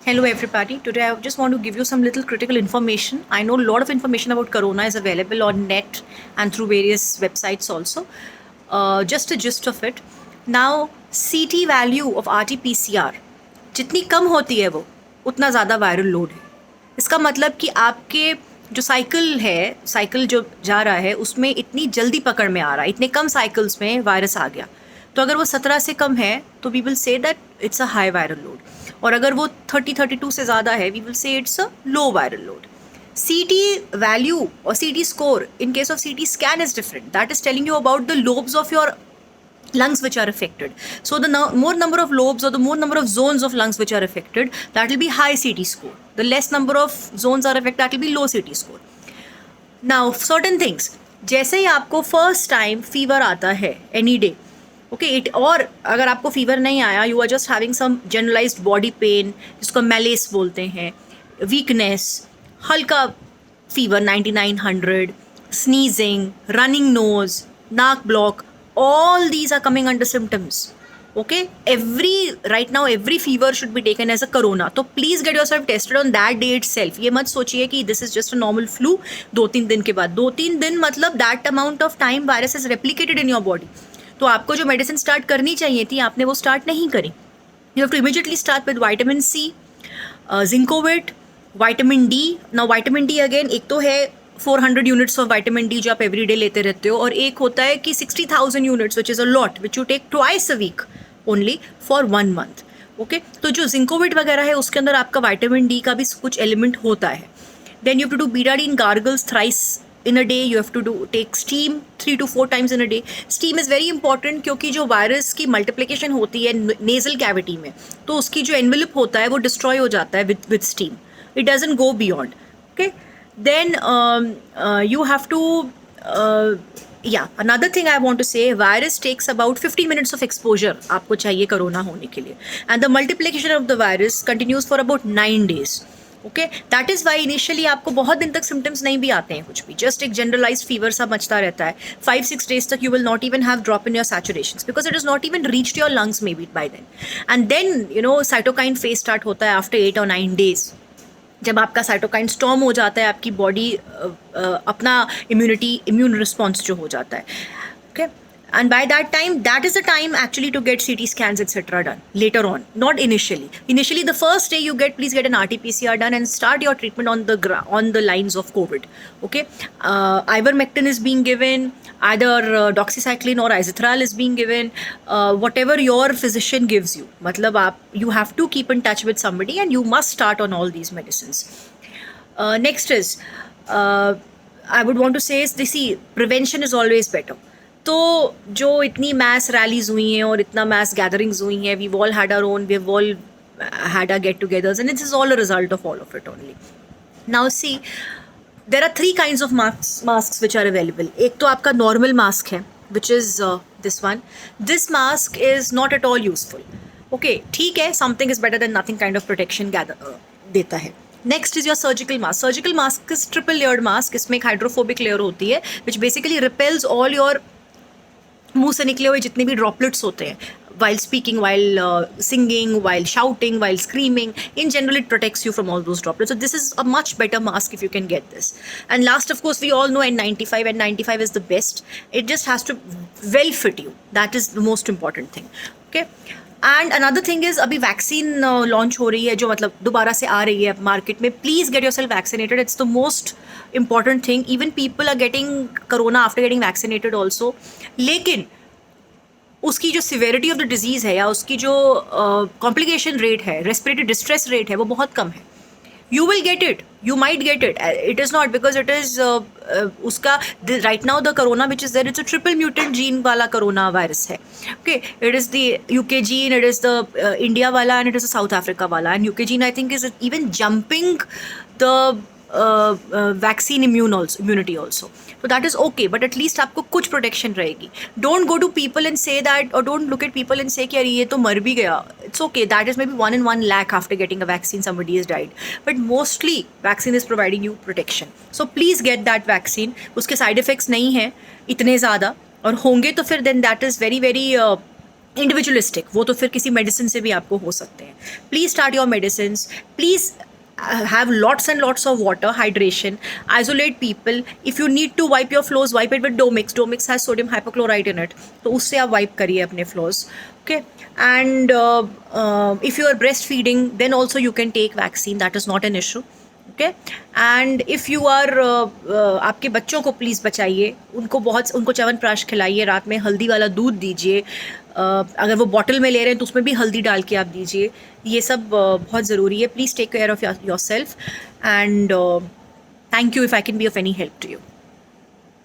Hello everybody. Today I just want to give you some little critical information. I know a lot of information about corona is available on net and through various websites also. Just a gist of it. Now CT value of RT-PCR जितनी कम होती है वो उतना ज़्यादा viral load है. इसका मतलब कि आपके जो साइकिल जो जा रहा है उसमें इतनी जल्दी पकड़ में आ रहा है, इतने कम साइकिल्स में वायरस आ गया. तो अगर वो 17 से कम है तो we will say that it's a high viral load, और अगर वो 30-32 से ज़्यादा है we will say it's a low viral load. CT value or CT score in case of CT scan is different. That is telling you about the lobes of your lungs which are affected. So the more number of lobes or the more number of zones of lungs which are affected, that will be high CT score. The less number of zones are affected, that will be low CT score. Now certain things, जैसे ही आपको first time fever आता है any day, okay, और अगर आपको fever नहीं आया, you are just having some generalized body pain जिसको मैलेस बोलते हैं, वीकनेस, हल्का फीवर 9900, स्नीजिंग, रनिंग नोज, नाक block, all these are coming under symptoms. Okay, right now every fever should be taken as a corona. So please get yourself tested on that day itself. ये मत सोचिए कि this is just a normal flu. 2-3 दिन के बाद, 2-3 दिन मतलब that amount of time virus is replicated in your body. तो आपको जो मेडिसिन स्टार्ट करनी चाहिए थी आपने वो स्टार्ट नहीं करी. You have to immediately start with vitamin C, Zincovit, vitamin D. Now vitamin D again, एक तो है 400 यूनिट्स ऑफ विटामिन डी जो आप एवरी डे लेते रहते हो, और एक होता है कि 60,000 units which is a lot which you take twice a week only for 1 month. Okay, तो जो जिंकोविट वगैरह है उसके अंदर आपका विटामिन डी का भी कुछ एलिमेंट होता है. Then you have to do betadine gargles thrice in a day. You have to do take steam 3 to 4 times in a day. Steam is very important क्योंकि जो वायरस की मल्टीप्लिकेशन होती है नेजल कैविटी में, तो उसकी जो एनवेलप होता है वो डिस्ट्रॉय हो जाता है with steam. It doesn't go beyond. Okay, then you have to another thing I want to say, virus takes about 50 minutes of exposure आपको चाहिए कोरोना होने के लिए, and the multiplication of the virus continues for about 9 days. Okay, that is why initially आपको बहुत दिन तक symptoms नहीं भी आते हैं कुछ भी, just एक generalized fever सा मचता रहता है. 5-6 days तक you will not even have drop in your saturations because it has not even reached your lungs maybe by then. And then cytokine phase start होता है after 8 or 9 days. जब आपका cytokine storm हो जाता है, आपकी body अपना immune response जो हो जाता है. Okay, and by that time, that is the time actually to get CT scans etc done later on, not initially the first day you please get an RT-PCR done and start your treatment on the lines of COVID. Okay, ivermectin is being given, either doxycycline or isotral is being given, whatever your physician gives you. मतलब you have to keep in touch with somebody and you must start on all these medicines. Next is I would want to say is see, prevention is always better. तो जो इतनी mess rallies हुई हैं और इतना mess gatherings हुई हैं, we all had our own, we all had our get togethers, and it's is all a result of all of it only. Now see, there are 3 kinds of masks which are available. एक तो आपका normal mask है which is this one. This mask is not at all useful. Okay, ठीक है, something is better than nothing kind of protection देता है. Next is your surgical mask. Surgical mask is triple layered mask. इसमें एक hydrophobic layer होती है which basically repels all your मुंह से निकले हुए जितने भी ड्रॉपलेट्स होते हैं while speaking, while singing, while shouting, while screaming. In general, it protects you from all those droplets. So this is a much better mask if you can get this. And last, of course, we all know N95. N95 is the best. It just has to well fit you. That is the most important thing. Okay. And another thing is, अभी vaccine launch हो रही है जो मतलब दोबारा से आ रही है मार्केट में. Please get your self vaccinated. It's the most important thing. Even people are getting corona after getting vaccinated also. लेकिन उसकी जो सिवेरिटी ऑफ द डिजीज़ है या उसकी जो कॉम्प्लिकेशन रेट है, रेस्पिरेटरी डिस्ट्रेस रेट है, वो बहुत कम है. You will get it. You might get it. It is not because it is उसका right now the corona which is there, it's a triple mutant gene वाला corona virus है. Okay, it is the UK gene, it is the India वाला, and it is the South Africa वाला. And UK gene I think is even jumping the vaccine immunity also. So that is okay, but at least आपको कुछ protection रहेगी. Don't go to people and say that, or don't look at people and say कि अरे ये तो मर भी गया. It's okay, that is maybe 1 in 1 lakh after getting a vaccine somebody has died. But mostly vaccine is providing you protection. So please get that vaccine. उसके side effects नहीं हैं इतने ज़्यादा, और होंगे तो फिर then that is very very individualistic, वो तो फिर किसी मेडिसिन से भी आपको हो सकते हैं. Please start your medicine. Please have lots and lots of water, hydration, isolate people. If you need to wipe your floors, wipe it with Domix has sodium hypochlorite in it, तो उससे आप wipe करिए अपने floors. Okay. And if you are breastfeeding, then also you can take vaccine, that is not an issue. Okay. And if you are आपके बच्चों को please बचाइए, उनको च्यवनप्राश खिलाइए, रात में हल्दी वाला दूध दीजिए. अगर वो बॉटल में ले रहे हैं तो उसमें भी हल्दी डाल के आप दीजिए. ये सब बहुत ज़रूरी है. Please take care of yourself. And thank you if I can be of any help to you.